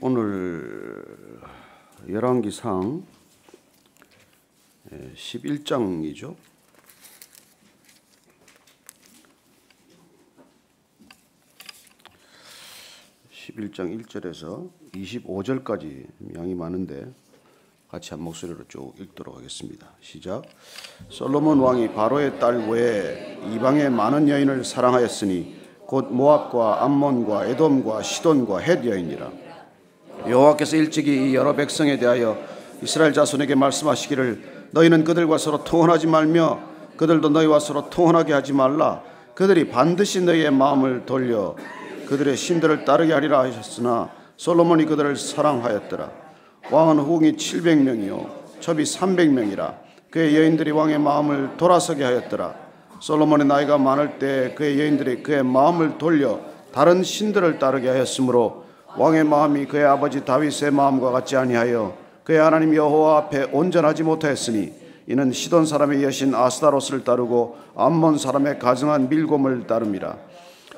오늘 열왕기상 11장이죠. 11장 1절에서 25절까지 양이 많은데 같이 한 목소리로 쭉 읽도록 하겠습니다. 시작. 솔로몬 왕이 바로의 딸 외에 이방의 많은 여인을 사랑하였으니 곧 모압과 암몬과 에돔과 시돈과 헷 여인이라. 여호와께서 일찍이 이 여러 백성에 대하여 이스라엘 자손에게 말씀하시기를 너희는 그들과 서로 통혼하지 말며 그들도 너희와 서로 통혼하게 하지 말라. 그들이 반드시 너희의 마음을 돌려 그들의 신들을 따르게 하리라 하셨으나 솔로몬이 그들을 사랑하였더라. 왕은 후궁이 700명이요 첩이 300명이라. 그의 여인들이 왕의 마음을 돌아서게 하였더라. 솔로몬의 나이가 많을 때 그의 여인들이 그의 마음을 돌려 다른 신들을 따르게 하였으므로 왕의 마음이 그의 아버지 다윗의 마음과 같지 아니하여 그의 하나님 여호와 앞에 온전하지 못하였으니 이는 시돈 사람의 여신 아스타롯을 따르고 암몬 사람의 가증한 밀곰을 따름이라.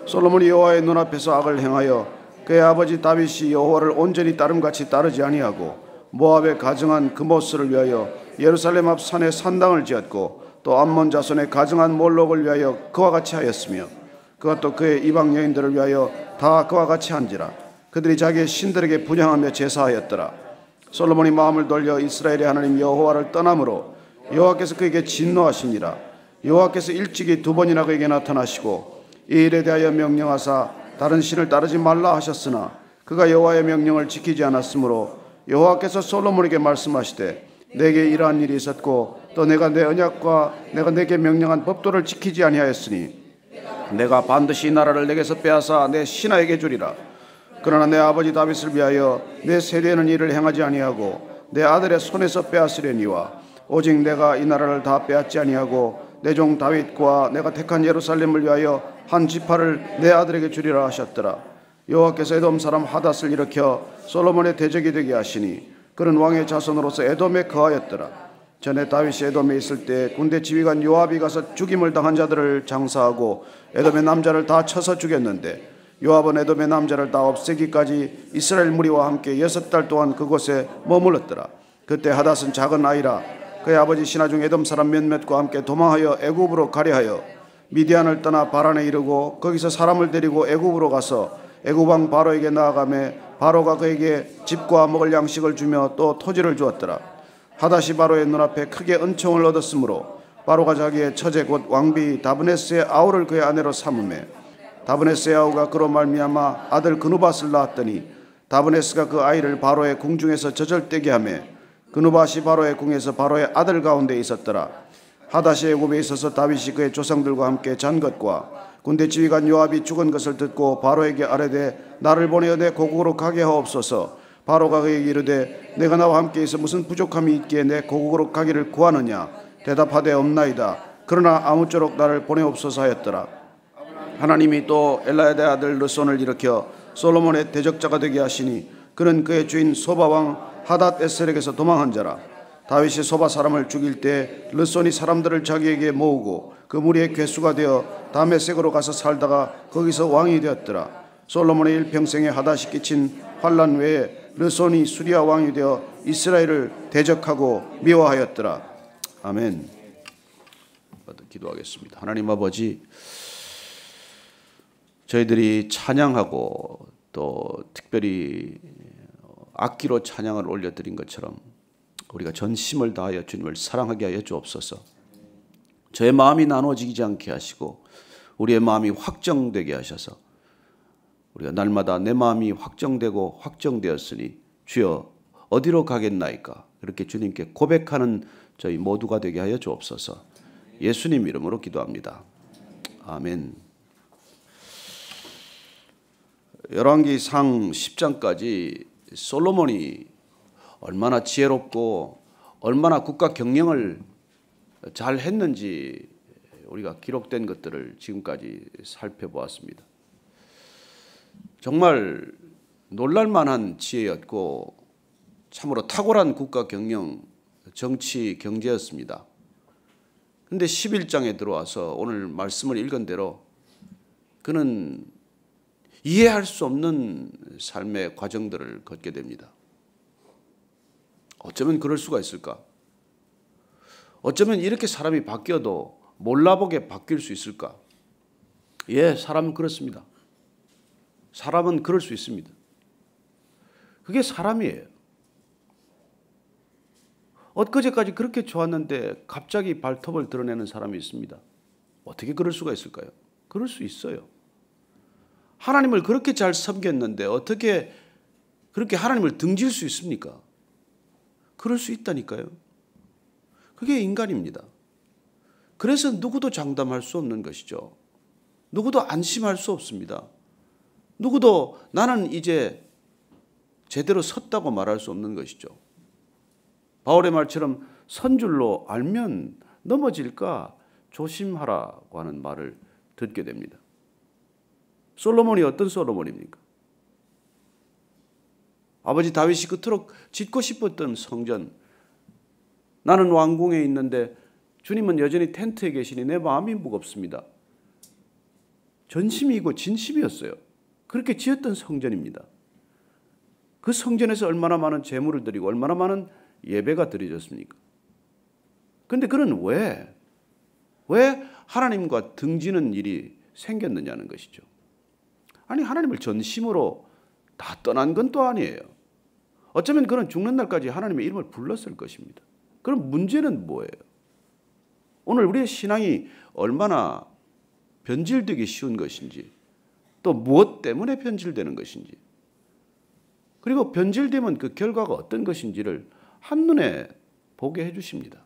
솔로몬이 여호와의 눈앞에서 악을 행하여 그의 아버지 다윗이 여호와를 온전히 따름같이 따르지 아니하고 모압의 가증한 그모스를 위하여 예루살렘 앞 산에 산당을 지었고 또 암몬 자손의 가증한 몰록을 위하여 그와 같이 하였으며 그가 또 그의 이방 여인들을 위하여 다 그와 같이 한지라. 그들이 자기의 신들에게 분향하며 제사하였더라. 솔로몬이 마음을 돌려 이스라엘의 하나님 여호와를 떠남으로 여호와께서 그에게 진노하시니라. 여호와께서 일찍이 2번이나 그에게 나타나시고 이 일에 대하여 명령하사 다른 신을 따르지 말라 하셨으나 그가 여호와의 명령을 지키지 않았으므로 여호와께서 솔로몬에게 말씀하시되 내게 이러한 일이 있었고 또 내가 내 언약과 내가 내게 명령한 법도를 지키지 아니하였으니 내가 반드시 이 나라를 내게서 빼앗아 내 신하에게 주리라. 그러나 내 아버지 다윗을 위하여 내 세대에는 이를 행하지 아니하고 내 아들의 손에서 빼앗으려니와 오직 내가 이 나라를 다 빼앗지 아니하고 내 종 다윗과 내가 택한 예루살렘을 위하여 한 지파를 내 아들에게 주리라 하셨더라. 여호와께서 에돔 사람 하닷을 일으켜 솔로몬의 대적이 되게 하시니 그는 왕의 자손으로서 에돔에 거하였더라. 전에 다윗이 에돔에 있을 때 군대 지휘관 요압이 가서 죽임을 당한 자들을 장사하고 에돔의 남자를 다 쳐서 죽였는데 요압은 에돔의 남자를 다 없애기까지 이스라엘 무리와 함께 6달 동안 그곳에 머물렀더라. 그때 하닷은 작은 아이라 그의 아버지 신하 중 에돔 사람 몇몇과 함께 도망하여 애굽으로 가려하여 미디안을 떠나 바란에 이르고 거기서 사람을 데리고 애굽으로 가서 애굽 왕 바로에게 나아가매 바로가 그에게 집과 먹을 양식을 주며 또 토지를 주었더라. 하닷이 바로의 눈앞에 크게 은총을 얻었으므로 바로가 자기의 처제 곧 왕비 다브네스의 아우를 그의 아내로 삼으매 다브네스의 아우가 그로 말미암아 아들 그누밧을 낳았더니 다브네스가 그 아이를 바로의 궁중에서 젖을떼게 하며 그누밧이 바로의 궁에서 바로의 아들 가운데 있었더라. 하닷이 애굽에 있어서 다윗이 그의 조상들과 함께 잔 것과 군대 지휘관 요압이 죽은 것을 듣고 바로에게 아뢰되 나를 보내어 내 고국으로 가게 하옵소서. 바로가 그에게 이르되 내가 나와 함께 있어 무슨 부족함이 있기에 내 고국으로 가기를 구하느냐. 대답하되 없나이다. 그러나 아무쪼록 나를 보내옵소서 하였더라. 하나님이 또 엘라야의 아들 르손을 일으켜 솔로몬의 대적자가 되게 하시니 그는 그의 주인 소바 왕 하닷 에셀에게서 도망한 자라. 다윗이 소바 사람을 죽일 때 르손이 사람들을 자기에게 모으고 그 무리의 괴수가 되어 다메섹으로 가서 살다가 거기서 왕이 되었더라. 솔로몬의 일평생에 하닷이 끼친 환난 외에 르손이 수리아 왕이 되어 이스라엘을 대적하고 미워하였더라. 아멘. 기도하겠습니다. 하나님 아버지, 저희들이 찬양하고 또 특별히 악기로 찬양을 올려드린 것처럼 우리가 전심을 다하여 주님을 사랑하게 하여 주옵소서. 저의 마음이 나눠지지 않게 하시고 우리의 마음이 확정되게 하셔서 우리가 날마다 내 마음이 확정되고 확정되었으니 주여 어디로 가겠나이까 이렇게 주님께 고백하는 저희 모두가 되게 하여 주옵소서. 예수님 이름으로 기도합니다. 아멘. 열왕기상 10장까지 솔로몬이 얼마나 지혜롭고 얼마나 국가 경영을 잘 했는지 우리가 기록된 것들을 지금까지 살펴보았습니다. 정말 놀랄만한 지혜였고 참으로 탁월한 국가 경영, 정치, 경제였습니다. 그런데 11장에 들어와서 오늘 말씀을 읽은 대로 그는 이해할 수 없는 삶의 과정들을 걷게 됩니다. 어쩌면 그럴 수가 있을까? 어쩌면 이렇게 사람이 바뀌어도 몰라보게 바뀔 수 있을까? 예, 사람은 그렇습니다. 사람은 그럴 수 있습니다. 그게 사람이에요. 엊그제까지 그렇게 좋았는데 갑자기 발톱을 드러내는 사람이 있습니다. 어떻게 그럴 수가 있을까요? 그럴 수 있어요. 하나님을 그렇게 잘 섬겼는데 어떻게 그렇게 하나님을 등질 수 있습니까? 그럴 수 있다니까요. 그게 인간입니다. 그래서 누구도 장담할 수 없는 것이죠. 누구도 안심할 수 없습니다. 누구도 나는 이제 제대로 섰다고 말할 수 없는 것이죠. 바울의 말처럼 선 줄로 알면 넘어질까 조심하라고 하는 말을 듣게 됩니다. 솔로몬이 어떤 솔로몬입니까? 아버지 다윗이 그토록 짓고 싶었던 성전, 나는 왕궁에 있는데 주님은 여전히 텐트에 계시니 내 마음이 무겁습니다. 전심이고 진심이었어요. 그렇게 지었던 성전입니다. 그 성전에서 얼마나 많은 제물을 드리고 얼마나 많은 예배가 드려졌습니까? 그런데 그는 왜 하나님과 등지는 일이 생겼느냐는 것이죠. 아니, 하나님을 전심으로 다 떠난 건 또 아니에요. 어쩌면 그는 죽는 날까지 하나님의 이름을 불렀을 것입니다. 그럼 문제는 뭐예요? 오늘 우리의 신앙이 얼마나 변질되기 쉬운 것인지, 또 무엇 때문에 변질되는 것인지, 그리고 변질되면 그 결과가 어떤 것인지를 한눈에 보게 해주십니다.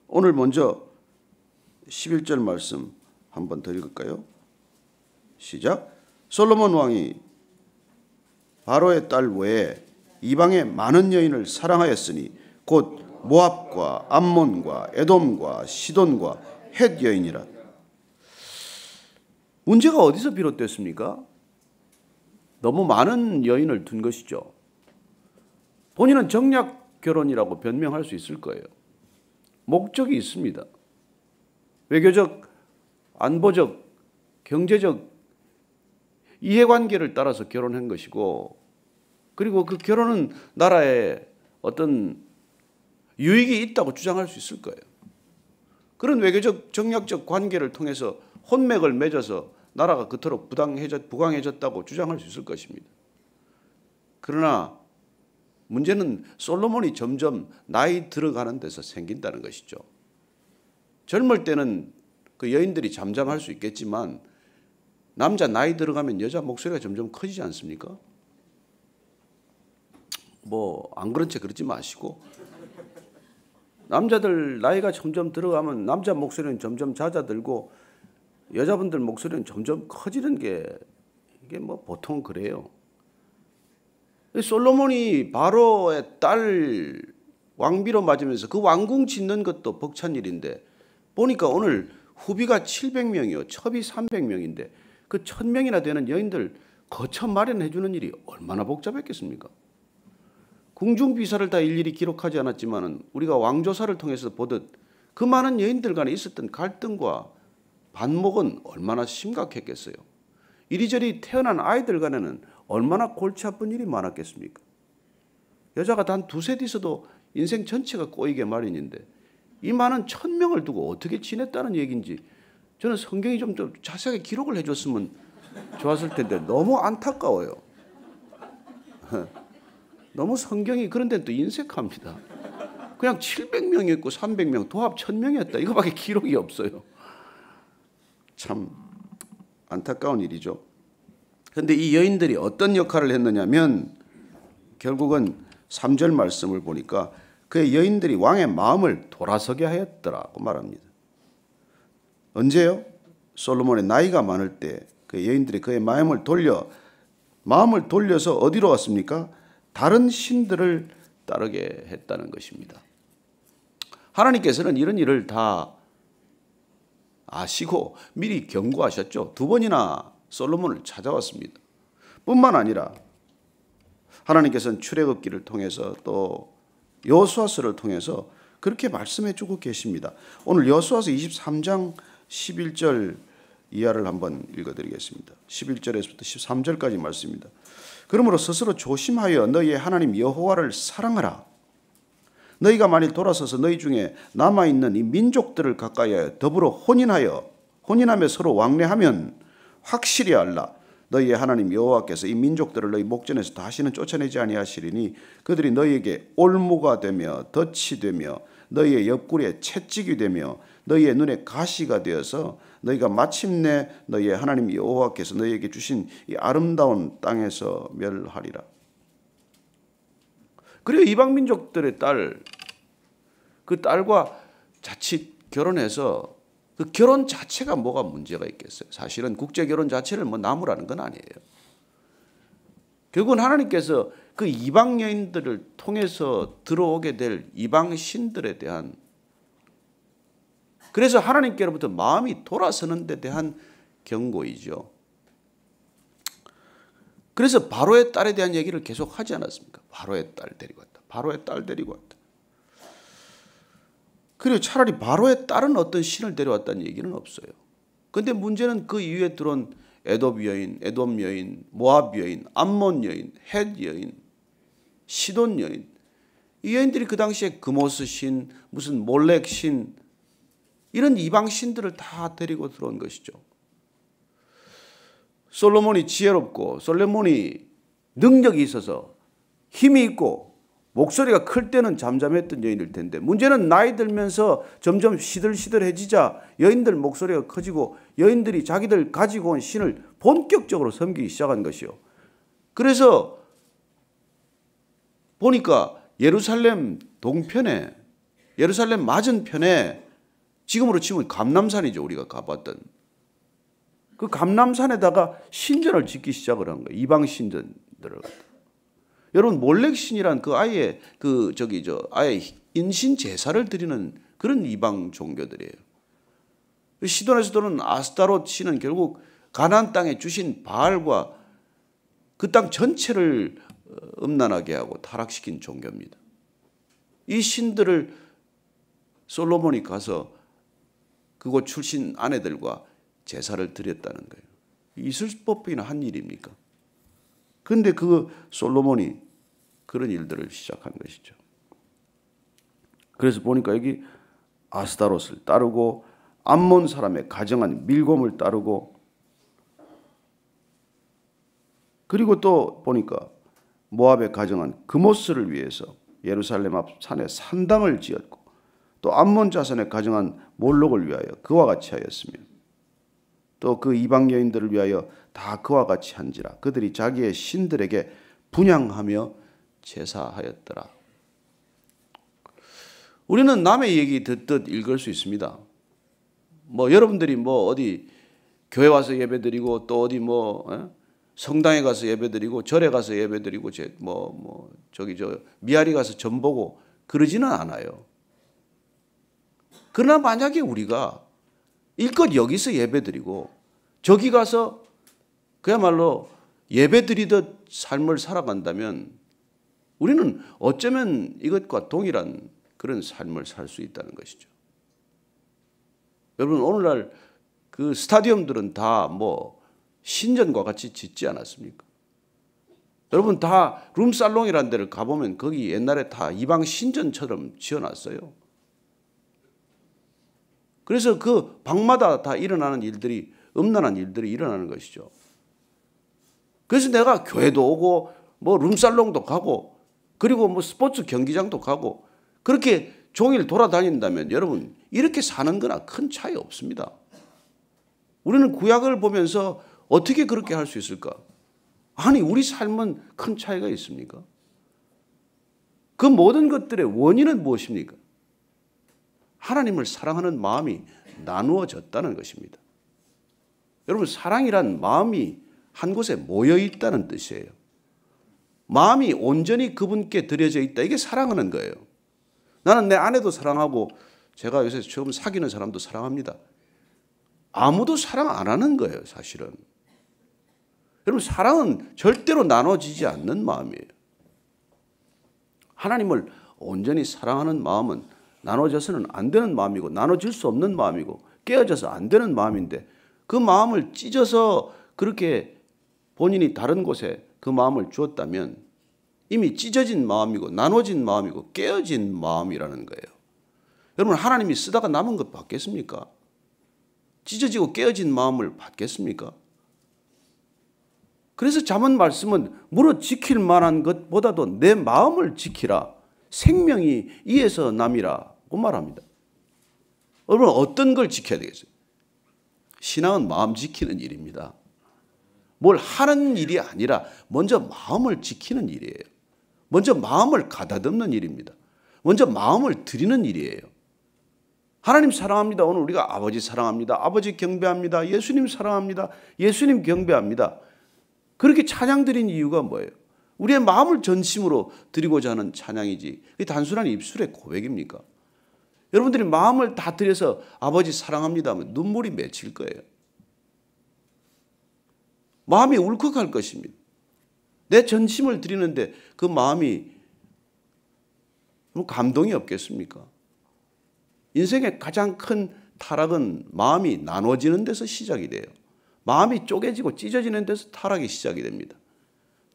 오늘 먼저 11절 말씀 한번 더 읽을까요? 시작. 솔로몬 왕이 바로의 딸 외에 이방의 많은 여인을 사랑하였으니 곧 모압과 암몬과 에돔과 시돈과 헷 여인이라. 문제가 어디서 비롯됐습니까? 너무 많은 여인을 둔 것이죠. 본인은 정략 결혼이라고 변명할 수 있을 거예요. 목적이 있습니다. 외교적, 안보적, 경제적 이해관계를 따라서 결혼한 것이고, 그리고 그 결혼은 나라에 어떤 유익이 있다고 주장할 수 있을 거예요. 그런 외교적 정략적 관계를 통해서 혼맥을 맺어서 나라가 그토록 부강해졌다고 주장할 수 있을 것입니다. 그러나 문제는 솔로몬이 점점 나이 들어가는 데서 생긴다는 것이죠. 젊을 때는 그 여인들이 잠잠할 수 있겠지만 남자 나이 들어가면 여자 목소리가 점점 커지지 않습니까? 뭐 안 그런 채 그러지 마시고, 남자들 나이가 점점 들어가면 남자 목소리는 점점 잦아들고 여자분들 목소리는 점점 커지는 게 이게 뭐 보통 그래요. 솔로몬이 바로의 딸 왕비로 맞으면서 그 왕궁 짓는 것도 벅찬 일인데, 보니까 오늘 후비가 700명이요 첩이 300명인데 그 1000명이나 되는 여인들 거처 마련해 주는 일이 얼마나 복잡했겠습니까? 궁중비사를 다 일일이 기록하지 않았지만 우리가 왕조사를 통해서 보듯 그 많은 여인들 간에 있었던 갈등과 반목은 얼마나 심각했겠어요. 이리저리 태어난 아이들 간에는 얼마나 골치 아픈 일이 많았겠습니까? 여자가 단 두셋 있어도 인생 전체가 꼬이게 마련인데 이 많은 1000명을 두고 어떻게 지냈다는 얘기인지 저는 성경이 좀 자세하게 기록을 해줬으면 좋았을 텐데 너무 안타까워요. 너무 성경이 그런 데는 또 인색합니다. 그냥 700명이었고 300명 도합 1000명이었다. 이거밖에 기록이 없어요. 참 안타까운 일이죠. 그런데 이 여인들이 어떤 역할을 했느냐면 결국은 3절 말씀을 보니까 그의 여인들이 왕의 마음을 돌아서게 하였더라고 말합니다. 언제요? 솔로몬의 나이가 많을 때 그 여인들이 그의 마음을 돌려서 어디로 왔습니까? 다른 신들을 따르게 했다는 것입니다. 하나님께서는 이런 일을 다 아시고 미리 경고하셨죠. 2번이나 솔로몬을 찾아왔습니다. 뿐만 아니라 하나님께서는 출애굽기를 통해서 또 여호수아서를 통해서 그렇게 말씀해 주고 계십니다. 오늘 여호수아서 23장 11절 이하를 한번 읽어드리겠습니다. 11절에서부터 13절까지 말씀입니다. 그러므로 스스로 조심하여 너희의 하나님 여호와를 사랑하라. 너희가 만일 돌아서서 너희 중에 남아있는 이 민족들을 가까이하여 더불어 혼인하며 서로 왕래하면 확실히 알라. 너희의 하나님 여호와께서 이 민족들을 너희 목전에서 다시는 쫓아내지 아니하시리니 그들이 너희에게 올무가 되며 덫이 되며 너희의 옆구리에 채찍이 되며 너희의 눈에 가시가 되어서 너희가 마침내 너희의 하나님 여호와께서 너희에게 주신 이 아름다운 땅에서 멸하리라. 그리고 이방 민족들의 그 딸과 자칫 결혼해서 그 결혼 자체가 뭐가 문제가 있겠어요? 사실은 국제 결혼 자체를 뭐 나무라는 건 아니에요. 결국은 하나님께서 그 이방 여인들을 통해서 들어오게 될 이방 신들에 대한, 그래서 하나님께로부터 마음이 돌아서는 데 대한 경고이죠. 그래서 바로의 딸에 대한 얘기를 계속 하지 않았습니까? 바로의 딸 데리고 왔다. 바로의 딸 데리고 왔다. 그리고 차라리 바로의 딸은 어떤 신을 데려왔다는 얘기는 없어요. 그런데 문제는 그 이후에 들어온 에돔 여인, 모압 여인, 암몬 여인, 헷 여인, 시돈 여인, 이 여인들이 그 당시에 그모스 신, 무슨 몰렉 신, 이런 이방 신들을 다 데리고 들어온 것이죠. 솔로몬이 지혜롭고 솔로몬이 능력이 있어서 힘이 있고 목소리가 클 때는 잠잠했던 여인일 텐데, 문제는 나이 들면서 점점 시들시들해지자 여인들 목소리가 커지고 여인들이 자기들 가지고 온 신을 본격적으로 섬기기 시작한 것이요. 그래서 보니까 예루살렘 동편에, 예루살렘 맞은편에, 지금으로 치면 감람산이죠. 우리가 가봤던 그 감람산에다가 신전을 짓기 시작을 한 거예요. 이방 신전들을. 여러분, 몰렉신이란 그 아예 아예 인신 제사를 드리는 그런 이방 종교들이에요. 시돈에서도는 아스타롯 신은 결국 가나안 땅에 주신 바알과 그 땅 전체를 음란하게 하고 타락시킨 종교입니다. 이 신들을 솔로몬이 가서 그곳 출신 아내들과 제사를 드렸다는 거예요. 있을 법이나 한 일입니까? 그런데 그 솔로몬이 그런 일들을 시작한 것이죠. 그래서 보니까 여기 아스타롯을 따르고 암몬 사람의 가정한 밀곰을 따르고, 그리고 또 보니까 모압의 가정한 그모스를 위해서 예루살렘 앞 산에 산당을 지었고, 또 암몬 자손의 가정한 몰록을 위하여 그와 같이 하였으며, 또 그 이방 여인들을 위하여 다 그와 같이 한지라. 그들이 자기의 신들에게 분향하며 제사하였더라. 우리는 남의 얘기 듣듯 읽을 수 있습니다. 뭐 여러분들이 뭐 어디 교회 와서 예배드리고 또 어디 성당에 가서 예배드리고 절에 가서 예배드리고 미아리 가서 점 보고 그러지는 않아요. 그러나 만약에 우리가 일껏 여기서 예배드리고 저기 가서 그야말로 예배드리듯 삶을 살아간다면 우리는 어쩌면 이것과 동일한 그런 삶을 살 수 있다는 것이죠. 여러분, 오늘날 그 스타디움들은 다 신전과 같이 짓지 않았습니까? 여러분, 다 룸살롱이라는 데를 가보면 거기 옛날에 다 이방 신전처럼 지어놨어요. 그래서 그 방마다 다 일어나는 일들이, 음란한 일들이 일어나는 것이죠. 그래서 내가 교회도 오고 룸살롱도 가고 그리고 스포츠 경기장도 가고 그렇게 종일 돌아다닌다면 여러분, 이렇게 사는 거나 큰 차이 없습니다. 우리는 구약을 보면서 어떻게 그렇게 할 수 있을까? 아니, 우리 삶은 큰 차이가 있습니까? 그 모든 것들의 원인은 무엇입니까? 하나님을 사랑하는 마음이 나누어졌다는 것입니다. 여러분, 사랑이란 마음이 한 곳에 모여 있다는 뜻이에요. 마음이 온전히 그분께 드려져 있다. 이게 사랑하는 거예요. 나는 내 아내도 사랑하고 제가 요새 처음 사귀는 사람도 사랑합니다. 아무도 사랑 안 하는 거예요, 사실은. 여러분, 사랑은 절대로 나눠지지 않는 마음이에요. 하나님을 온전히 사랑하는 마음은 나눠져서는 안 되는 마음이고 나눠질 수 없는 마음이고 깨어져서 안 되는 마음인데, 그 마음을 찢어서 그렇게 본인이 다른 곳에 그 마음을 주었다면 이미 찢어진 마음이고 나눠진 마음이고 깨어진 마음이라는 거예요. 여러분, 하나님이 쓰다가 남은 것 받겠습니까? 찢어지고 깨어진 마음을 받겠습니까? 그래서 잠언 말씀은 무릇 지킬 만한 것보다도 내 마음을 지키라. 생명이 이에서 남이라고 말합니다. 여러분, 어떤 걸 지켜야 되겠어요? 신앙은 마음 지키는 일입니다. 뭘 하는 일이 아니라 먼저 마음을 지키는 일이에요. 먼저 마음을 가다듬는 일입니다. 먼저 마음을 드리는 일이에요. 하나님 사랑합니다. 오늘 우리가 아버지 사랑합니다. 아버지 경배합니다. 예수님 사랑합니다. 예수님 경배합니다. 그렇게 찬양 드린 이유가 뭐예요? 우리의 마음을 전심으로 드리고자 하는 찬양이지 그게 단순한 입술의 고백입니까? 여러분들이 마음을 다 들여서 아버지 사랑합니다 하면 눈물이 맺힐 거예요. 마음이 울컥할 것입니다. 내 전심을 드리는데 그 마음이 감동이 없겠습니까? 인생의 가장 큰 타락은 마음이 나눠지는 데서 시작이 돼요. 마음이 쪼개지고 찢어지는 데서 타락이 시작이 됩니다.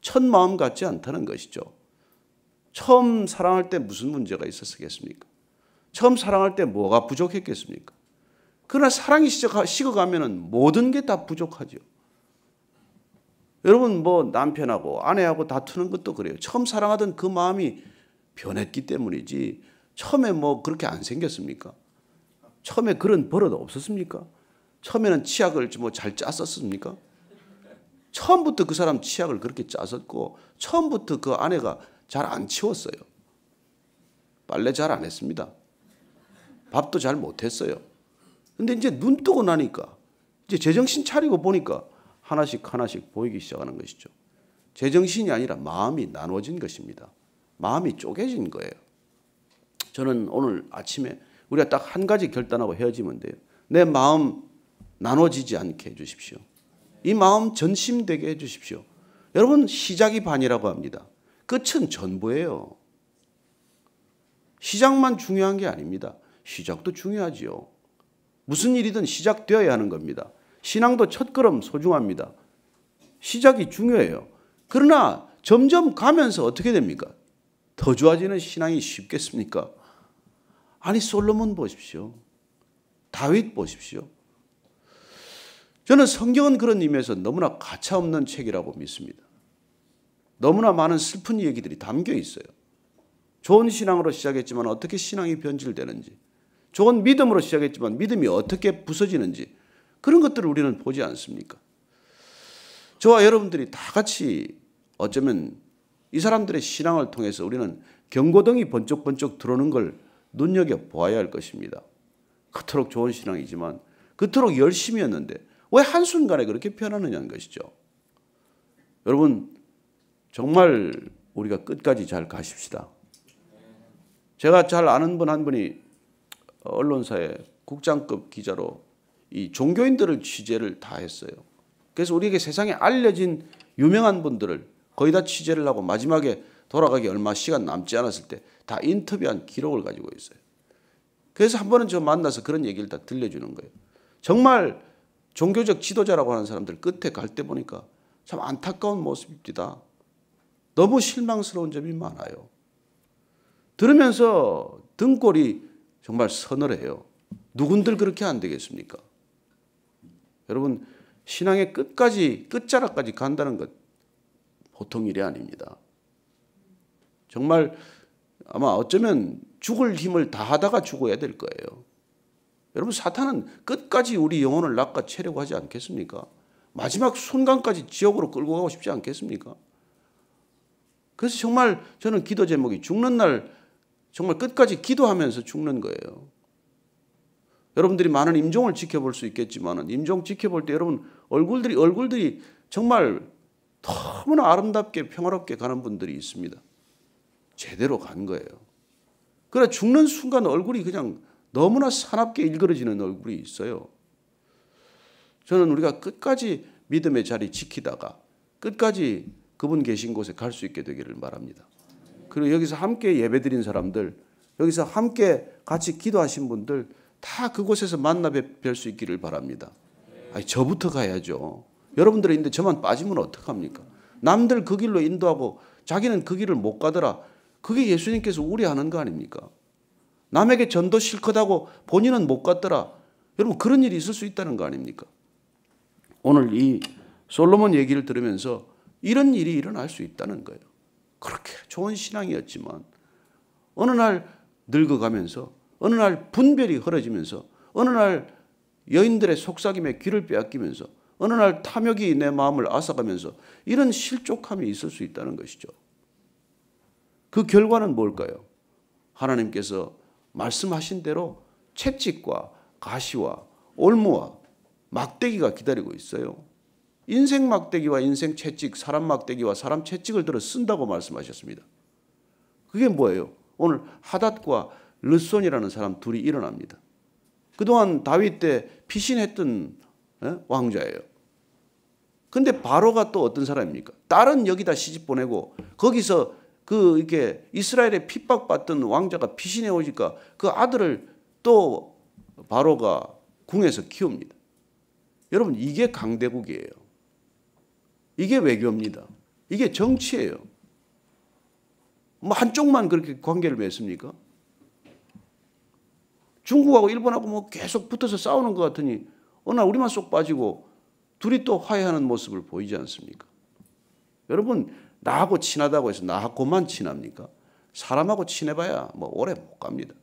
첫 마음 같지 않다는 것이죠. 처음 사랑할 때 무슨 문제가 있었겠습니까? 처음 사랑할 때 뭐가 부족했겠습니까? 그러나 사랑이 식어가면 모든 게 다 부족하죠. 여러분, 뭐 남편하고 아내하고 다투는 것도 그래요. 처음 사랑하던 그 마음이 변했기 때문이지 처음에 뭐 그렇게 안 생겼습니까? 처음에 그런 버릇 없었습니까? 처음에는 치약을 뭐 잘 짰었습니까? 처음부터 그 사람 치약을 그렇게 짰었고 처음부터 그 아내가 잘 안 치웠어요. 빨래 잘 안 했습니다. 밥도 잘 못했어요. 근데 이제 눈 뜨고 나니까 이제 제정신 차리고 보니까 하나씩 보이기 시작하는 것이죠. 제정신이 아니라 마음이 나눠진 것입니다. 마음이 쪼개진 거예요. 저는 오늘 아침에 우리가 딱 한 가지 결단하고 헤어지면 돼요. 내 마음 나눠지지 않게 해주십시오. 이 마음 전심되게 해주십시오. 여러분, 시작이 반이라고 합니다. 끝은 전부예요. 시작만 중요한 게 아닙니다. 시작도 중요하지요. 무슨 일이든 시작되어야 하는 겁니다. 신앙도 첫걸음 소중합니다. 시작이 중요해요. 그러나 점점 가면서 어떻게 됩니까? 더 좋아지는 신앙이 쉽겠습니까? 아니, 솔로몬 보십시오. 다윗 보십시오. 저는 성경은 그런 의미에서 너무나 가차없는 책이라고 믿습니다. 너무나 많은 슬픈 얘기들이 담겨 있어요. 좋은 신앙으로 시작했지만 어떻게 신앙이 변질되는지, 좋은 믿음으로 시작했지만 믿음이 어떻게 부서지는지, 그런 것들을 우리는 보지 않습니까? 저와 여러분들이 다 같이 어쩌면 이 사람들의 신앙을 통해서 우리는 경고등이 번쩍번쩍 들어오는 걸 눈여겨보아야 할 것입니다. 그토록 좋은 신앙이지만 그토록 열심이었는데 왜 한순간에 그렇게 변하느냐는 것이죠. 여러분, 정말 우리가 끝까지 잘 가십시다. 제가 잘 아는 분 한 분이 언론사의 국장급 기자로 이 종교인들을 취재를 다 했어요. 그래서 우리에게 세상에 알려진 유명한 분들을 거의 다 취재를 하고 마지막에 돌아가기 얼마 시간 남지 않았을 때 다 인터뷰한 기록을 가지고 있어요. 그래서 한 번은 저 만나서 그런 얘기를 다 들려주는 거예요. 정말 종교적 지도자라고 하는 사람들 끝에 갈 때 보니까 참 안타까운 모습입니다. 너무 실망스러운 점이 많아요. 들으면서 등골이 정말 서늘해요. 누군들 그렇게 안 되겠습니까? 여러분, 신앙의 끝까지, 끝자락까지 간다는 것 보통 일이 아닙니다. 정말 아마 어쩌면 죽을 힘을 다하다가 죽어야 될 거예요. 여러분, 사탄은 끝까지 우리 영혼을 낚아채려고 하지 않겠습니까? 마지막 순간까지 지옥으로 끌고 가고 싶지 않겠습니까? 그래서 정말 저는 기도 제목이 죽는 날 정말 끝까지 기도하면서 죽는 거예요. 여러분들이 많은 임종을 지켜볼 수 있겠지만 임종 지켜볼 때 여러분 얼굴들이 정말 너무나 아름답게 평화롭게 가는 분들이 있습니다. 제대로 간 거예요. 그러나 죽는 순간 얼굴이 그냥 너무나 사납게 일그러지는 얼굴이 있어요. 저는 우리가 끝까지 믿음의 자리 지키다가 끝까지 그분 계신 곳에 갈 수 있게 되기를 바랍니다. 그리고 여기서 함께 예배드린 사람들, 여기서 함께 같이 기도하신 분들 다 그곳에서 만나 뵐 수 있기를 바랍니다. 아니, 저부터 가야죠. 여러분들이 있는데 저만 빠지면 어떡합니까? 남들 그 길로 인도하고 자기는 그 길을 못 가더라. 그게 예수님께서 우려하는 거 아닙니까? 남에게 전도 실컷 하고 본인은 못 갔더라. 여러분 그런 일이 있을 수 있다는 거 아닙니까? 오늘 이 솔로몬 얘기를 들으면서 이런 일이 일어날 수 있다는 거예요. 그렇게 좋은 신앙이었지만 어느 날 늙어가면서 어느 날 분별이 흐려지면서 어느 날 여인들의 속삭임에 귀를 빼앗기면서 어느 날 탐욕이 내 마음을 앗아가면서 이런 실족함이 있을 수 있다는 것이죠. 그 결과는 뭘까요? 하나님께서 말씀하신 대로 채찍과 가시와 올무와 막대기가 기다리고 있어요. 인생 막대기와 인생 채찍, 사람 막대기와 사람 채찍을 들어 쓴다고 말씀하셨습니다. 그게 뭐예요? 오늘 하닷과 르손이라는 사람 둘이 일어납니다. 그동안 다윗 때 피신했던 왕자예요. 근데 바로가 또 어떤 사람입니까? 딸은 여기다 시집 보내고 거기서 이렇게 이스라엘에 핍박받던 왕자가 피신해 오니까 그 아들을 또 바로가 궁에서 키웁니다. 여러분 이게 강대국이에요. 이게 외교입니다. 이게 정치예요. 뭐 한쪽만 그렇게 관계를 맺습니까? 중국하고 일본하고 뭐 계속 붙어서 싸우는 것 같으니 어느 날 우리만 쏙 빠지고 둘이 또 화해하는 모습을 보이지 않습니까? 여러분 나하고 친하다고 해서 나하고만 친합니까? 사람하고 친해봐야 뭐 오래 못 갑니다.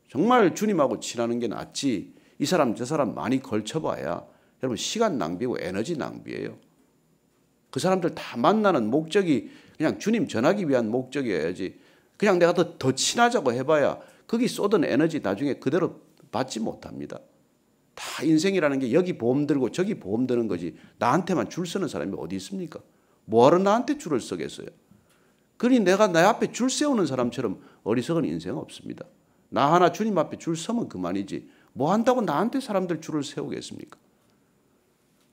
정말 주님하고 친하는 게 낫지 이 사람 저 사람 많이 걸쳐봐야 여러분 시간 낭비고 에너지 낭비예요. 그 사람들 다 만나는 목적이 그냥 주님 전하기 위한 목적이어야지 그냥 내가 더 친하자고 해봐야 거기 쏟은 에너지 나중에 그대로 받지 못합니다. 다 인생이라는 게 여기 보험 들고 저기 보험 드는 거지 나한테만 줄 서는 사람이 어디 있습니까? 뭐하러 나한테 줄을 서겠어요? 그러니 내가 내 앞에 줄 세우는 사람처럼 어리석은 인생은 없습니다. 나 하나 주님 앞에 줄 서면 그만이지 뭐 한다고 나한테 사람들 줄을 세우겠습니까?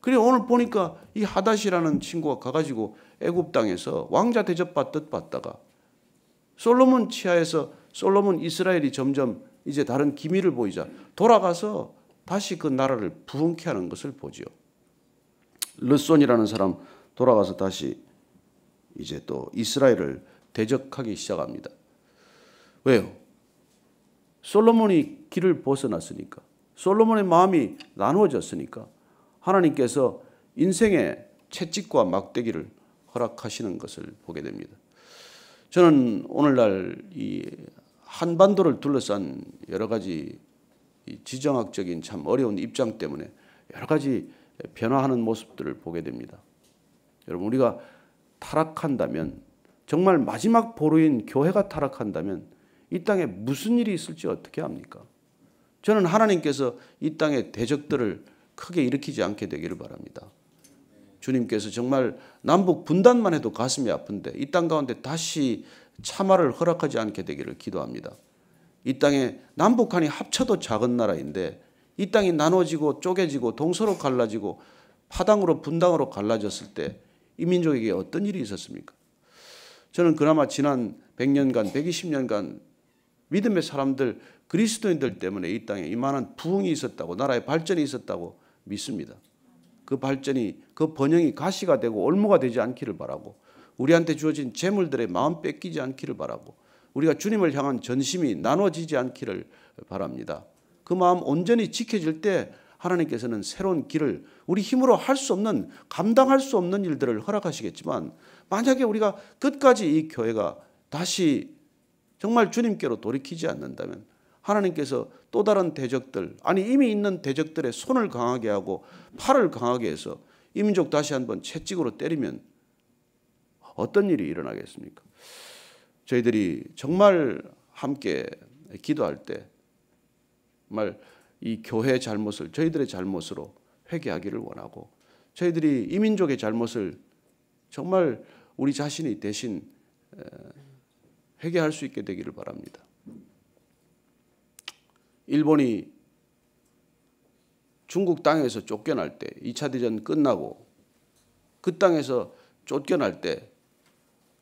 그래 오늘 보니까 이 하닷이라는 친구가 가가지고 애굽 땅에서 왕자 대접받듯 받다가 솔로몬 치하에서 솔로몬 이스라엘이 점점 이제 다른 기미를 보이자 돌아가서 다시 그 나라를 부흥케 하는 것을 보지요. 르손이라는 사람 돌아가서 다시 이제 또 이스라엘을 대적하기 시작합니다. 왜요? 솔로몬이 길을 벗어났으니까. 솔로몬의 마음이 나누어졌으니까 하나님께서 인생의 채찍과 막대기를 허락하시는 것을 보게 됩니다. 저는 오늘날 이 한반도를 둘러싼 여러 가지 지정학적인 참 어려운 입장 때문에 여러 가지 변화하는 모습들을 보게 됩니다. 여러분 우리가 타락한다면 정말 마지막 보루인 교회가 타락한다면 이 땅에 무슨 일이 있을지 어떻게 합니까? 저는 하나님께서 이 땅의 대적들을 크게 일으키지 않게 되기를 바랍니다. 주님께서 정말 남북 분단만 해도 가슴이 아픈데 이 땅 가운데 다시 참화를 허락하지 않게 되기를 기도합니다. 이 땅에 남북한이 합쳐도 작은 나라인데 이 땅이 나눠지고 쪼개지고 동서로 갈라지고 파당으로 분당으로 갈라졌을 때 이 민족에게 어떤 일이 있었습니까? 저는 그나마 지난 100년간 120년간 믿음의 사람들 그리스도인들 때문에 이 땅에 이만한 부흥이 있었다고 나라의 발전이 있었다고 믿습니다. 그 발전이 그 번영이 가시가 되고 올무가 되지 않기를 바라고 우리한테 주어진 재물들의 마음 뺏기지 않기를 바라고 우리가 주님을 향한 전심이 나눠지지 않기를 바랍니다. 그 마음 온전히 지켜질 때 하나님께서는 새로운 길을 우리 힘으로 할 수 없는 감당할 수 없는 일들을 허락하시겠지만 만약에 우리가 끝까지 이 교회가 다시 정말 주님께로 돌이키지 않는다면 하나님께서 또 다른 대적들 아니 이미 있는 대적들의 손을 강하게 하고 팔을 강하게 해서 이 민족 다시 한번 채찍으로 때리면 어떤 일이 일어나겠습니까? 저희들이 정말 함께 기도할 때 정말 이 교회의 잘못을 저희들의 잘못으로 회개하기를 원하고 저희들이 이 민족의 잘못을 정말 우리 자신이 대신 회개할 수 있게 되기를 바랍니다. 일본이 중국 땅에서 쫓겨날 때 2차 대전 끝나고 그 땅에서 쫓겨날 때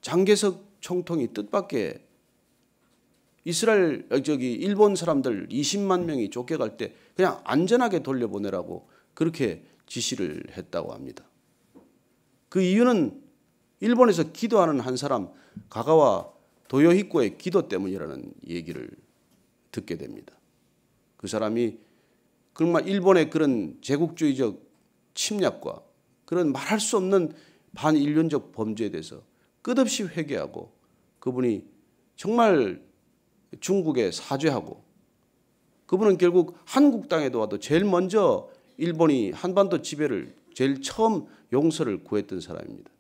장개석 총통이 뜻밖의 일본 사람들 20만 명이 쫓겨갈 때 그냥 안전하게 돌려보내라고 그렇게 지시를 했다고 합니다. 그 이유는 일본에서 기도하는 한 사람 가가와 도요히코의 기도 때문이라는 얘기를 듣게 됩니다. 그 사람이 정말 일본의 그런 제국주의적 침략과 그런 말할 수 없는 반인륜적 범죄에 대해서 끝없이 회개하고 그분이 정말 중국에 사죄하고 그분은 결국 한국 땅에도 와도 제일 먼저 일본이 한반도 지배를 제일 처음 용서를 구했던 사람입니다.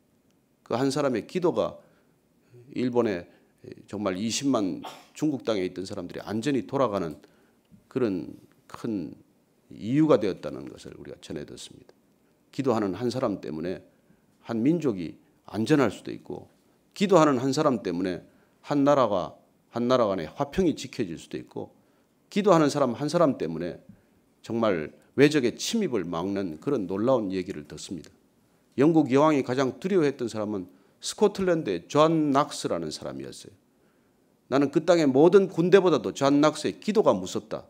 그 한 사람의 기도가 일본에 정말 20만 중국 땅에 있던 사람들이 안전히 돌아가는 그런 큰 이유가 되었다는 것을 우리가 전해 듣습니다. 기도하는 한 사람 때문에 한 민족이 안전할 수도 있고 기도하는 한 사람 때문에 한 나라 간의 화평이 지켜질 수도 있고 기도하는 사람 한 사람 때문에 정말 외적의 침입을 막는 그런 놀라운 얘기를 듣습니다. 영국 여왕이 가장 두려워했던 사람은 스코틀랜드의 존 낙스라는 사람이었어요. 나는 그 땅의 모든 군대보다도 존 낙스의 기도가 무섭다.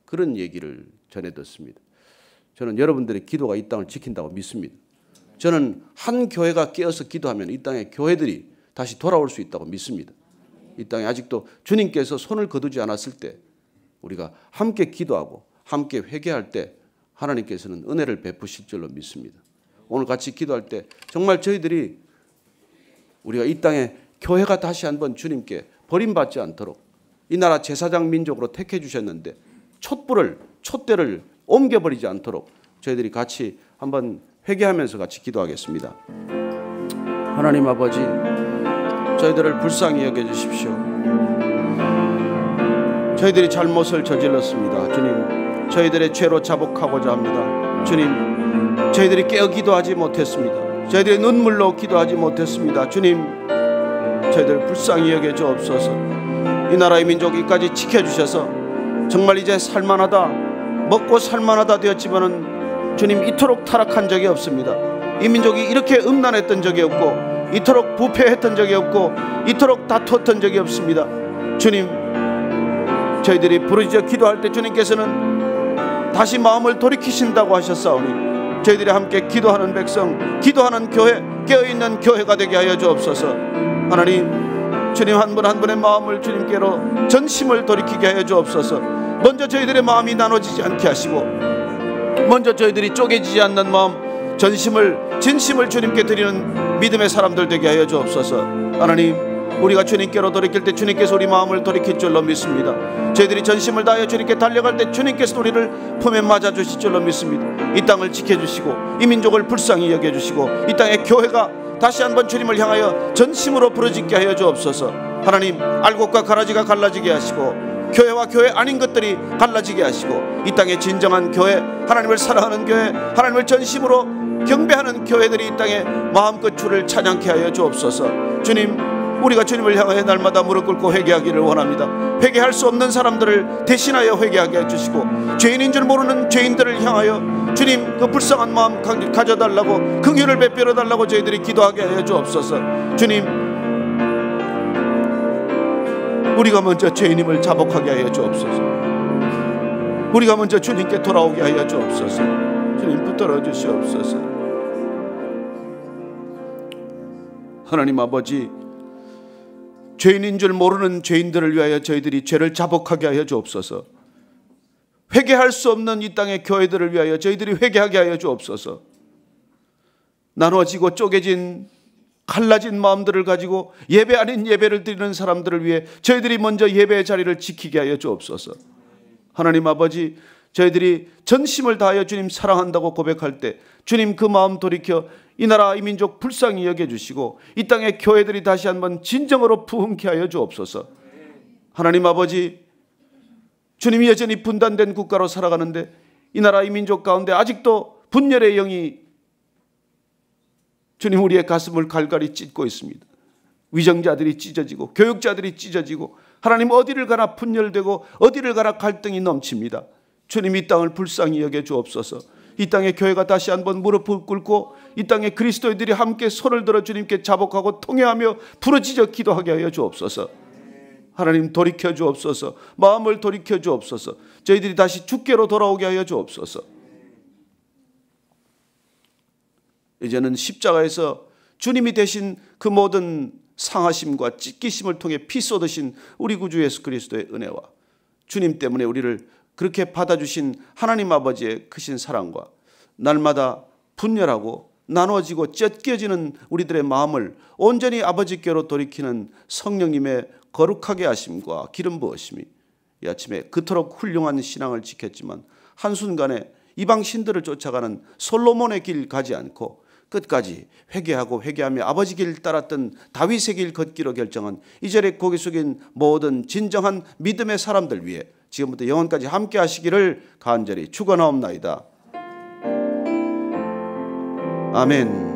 그런 얘기를 전해 듣습니다. 저는 여러분들의 기도가 이 땅을 지킨다고 믿습니다. 저는 한 교회가 깨어서 기도하면 이 땅의 교회들이 다시 돌아올 수 있다고 믿습니다. 이 땅에 아직도 주님께서 손을 거두지 않았을 때 우리가 함께 기도하고 함께 회개할 때 하나님께서는 은혜를 베푸실 줄로 믿습니다. 오늘 같이 기도할 때 정말 저희들이 우리가 이 땅에 교회가 다시 한번 주님께 버림받지 않도록 이 나라 제사장 민족으로 택해 주셨는데 촛대를 옮겨버리지 않도록 저희들이 같이 한번 회개하면서 같이 기도하겠습니다. 하나님 아버지, 저희들을 불쌍히 여겨주십시오. 저희들이 잘못을 저질렀습니다. 주님, 저희들의 죄로 자복하고자 합니다. 주님, 저희들이 깨어 기도하지 못했습니다. 저희들의 눈물로 기도하지 못했습니다. 주님, 저희들을 불쌍히 여겨주옵소서. 이 나라의 민족이까지 지켜주셔서 정말 이제 살만하다, 먹고 살만하다 되었지만은 주님, 이토록 타락한 적이 없습니다. 이 민족이 이렇게 음란했던 적이 없고 이토록 부패했던 적이 없고 이토록 다투었던 적이 없습니다. 주님, 저희들이 부르짖어 기도할 때 주님께서는 다시 마음을 돌이키신다고 하셨사오니 저희들이 함께 기도하는 백성, 기도하는 교회, 깨어있는 교회가 되게 하여 주옵소서. 하나님, 주님 한 분 한 분의 마음을 주님께로 전심을 돌이키게 하여 주옵소서. 먼저 저희들의 마음이 나눠지지 않게 하시고 먼저 저희들이 쪼개지지 않는 마음, 전심을 진심을 주님께 드리는 믿음의 사람들 되게 하여 주옵소서. 하나님, 우리가 주님께로 돌이킬 때 주님께서 우리 마음을 돌이킬 줄로 믿습니다. 저희들이 전심을 다하여 주님께 달려갈 때 주님께서 우리를 품에 맞아주실 줄로 믿습니다. 이 땅을 지켜주시고 이 민족을 불쌍히 여겨주시고 이 땅의 교회가 다시 한번 주님을 향하여 전심으로 부르짖게 하여 주옵소서. 하나님, 알곡과 가라지가 갈라지게 하시고 교회와 교회 아닌 것들이 갈라지게 하시고 이 땅의 진정한 교회, 하나님을 사랑하는 교회, 하나님을 전심으로 경배하는 교회들이 이 땅에 마음껏 주를 찬양케 하여 주옵소서. 주님, 우리가 주님을 향하여 날마다 무릎 꿇고 회개하기를 원합니다. 회개할 수 없는 사람들을 대신하여 회개하게 해주시고 죄인인 줄 모르는 죄인들을 향하여 주님 그 불쌍한 마음 가져달라고, 긍휼을 베풀어 달라고 저희들이 기도하게 하여 주옵소서. 주님, 우리가 먼저 죄인임을 자복하게 하여 주옵소서. 우리가 먼저 주님께 돌아오게 하여 주옵소서. 주님, 붙들어 주시옵소서. 하나님 아버지, 죄인인 줄 모르는 죄인들을 위하여 저희들이 죄를 자복하게 하여 주옵소서. 회개할 수 없는 이 땅의 교회들을 위하여 저희들이 회개하게 하여 주옵소서. 나눠지고 쪼개진 갈라진 마음들을 가지고 예배 아닌 예배를 드리는 사람들을 위해 저희들이 먼저 예배의 자리를 지키게 하여 주옵소서. 하나님 아버지, 저희들이 전심을 다하여 주님 사랑한다고 고백할 때 주님 그 마음 돌이켜 이 나라 이 민족 불쌍히 여겨주시고 이 땅의 교회들이 다시 한번 진정으로 부흥케 하여 주옵소서. 하나님 아버지, 주님이 여전히 분단된 국가로 살아가는데 이 나라 이 민족 가운데 아직도 분열의 영이 주님 우리의 가슴을 갈갈이 찢고 있습니다. 위정자들이 찢어지고 교육자들이 찢어지고 하나님 어디를 가나 분열되고 어디를 가나 갈등이 넘칩니다. 주님, 이 땅을 불쌍히 여겨 주옵소서. 이 땅의 교회가 다시 한번 무릎을 꿇고 이 땅의 그리스도인들이 함께 손을 들어 주님께 자복하고 통회하며 부르짖어 기도하게 하여 주옵소서. 하나님, 돌이켜 주옵소서. 마음을 돌이켜 주옵소서. 저희들이 다시 주께로 돌아오게 하여 주옵소서. 이제는 십자가에서 주님이 되신 그 모든 상하심과 찢기심을 통해 피 쏟으신 우리 구주 예수 그리스도의 은혜와 주님 때문에 우리를 그렇게 받아주신 하나님 아버지의 크신 사랑과 날마다 분열하고 나누어지고 찢겨지는 우리들의 마음을 온전히 아버지께로 돌이키는 성령님의 거룩하게 하심과 기름 부으심이 이 아침에 그토록 훌륭한 신앙을 지켰지만 한순간에 이방 신들을 쫓아가는 솔로몬의 길 가지 않고 끝까지 회개하고 회개하며 아버지 길 따랐던 다윗의 길 걷기로 결정한 이 자리에 고개 숙인 모든 진정한 믿음의 사람들 위해 지금부터 영원까지 함께 하시기를 간절히 축원하옵나이다. 아멘.